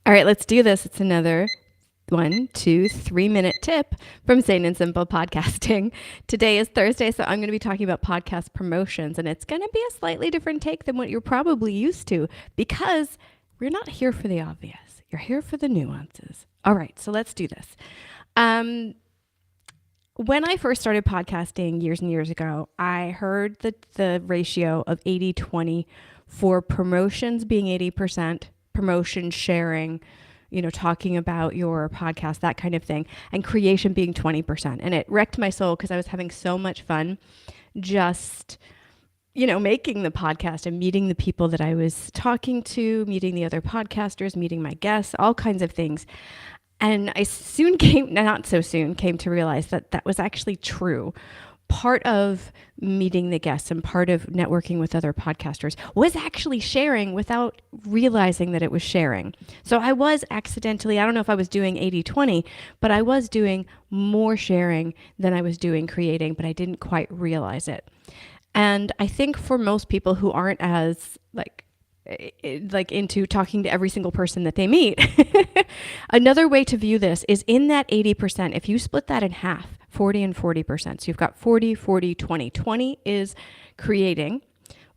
All right, let's do this. It's another 1, 2, 3 minute tip from Sane and Simple Podcasting. Today is Thursday, so I'm going to be talking about podcast promotions, and it's going to be a slightly different take than what you're probably used to because we're not here for the obvious. You're here for the nuances. All right, so let's do this. When I first started podcasting years and years ago, I heard the ratio of 80-20 for promotions being 80%, promotion sharing, talking about your podcast, that kind of thing, and creation being 20%. And it wrecked my soul because I was having so much fun just, making the podcast and meeting the people that I was talking to, meeting the other podcasters, meeting my guests, all kinds of things. And I not so soon, came to realize that that was actually true. Part of meeting the guests and part of networking with other podcasters was actually sharing without realizing that it was sharing. So I was accidentally, I don't know if I was doing 80-20, but I was doing more sharing than I was doing creating, but I didn't quite realize it. And I think for most people who aren't as like into talking to every single person that they meet, another way to view this is in that 80%, if you split that in half, 40 and 40%. So you've got 40, 40, 20. 20 is creating.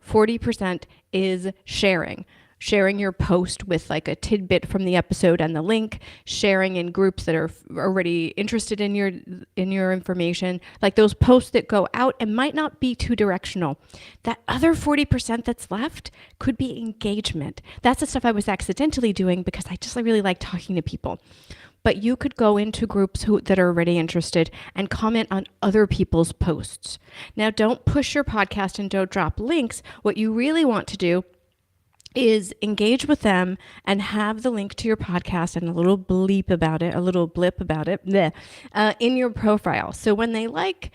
40% is sharing. Sharing your post with like a tidbit from the episode and the link, sharing in groups that are already interested in your information, like those posts that go out and might not be too directional. That other 40% that's left could be engagement. That's the stuff I was accidentally doing because I really like talking to people. But you could go into groups that are already interested and comment on other people's posts. Now, don't push your podcast and don't drop links. What you really want to do is engage with them and have the link to your podcast and a little blip about it in your profile. So when they like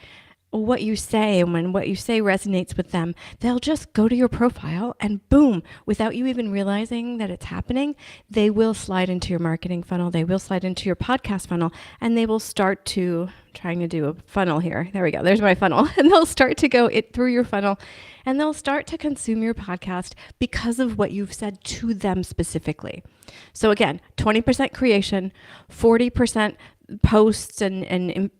what you say and when what you say resonates with them, they'll just go to your profile and boom, without you even realizing that it's happening, they will slide into your marketing funnel. They will slide into your podcast funnel and they will start to, trying to do a funnel here. There we go. There's my funnel. And they'll start to go through your funnel and they'll start to consume your podcast because of what you've said to them specifically. So again, 20% creation, 40% posts and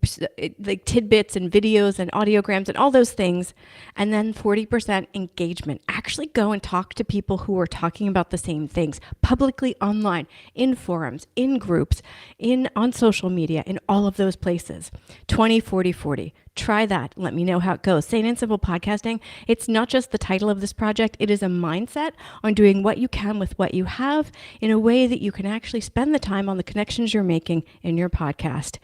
like tidbits and videos and audiograms and all those things. And then 40% engagement. Actually go and talk to people who are talking about the same things publicly online, in forums, in groups, on social media, in all of those places. 20, 40, 40. Try that. Let me know how it goes. Sane and Simple Podcasting. It's not just the title of this project. It is a mindset on doing what you can with what you have in a way that you can actually spend the time on the connections you're making in your podcast.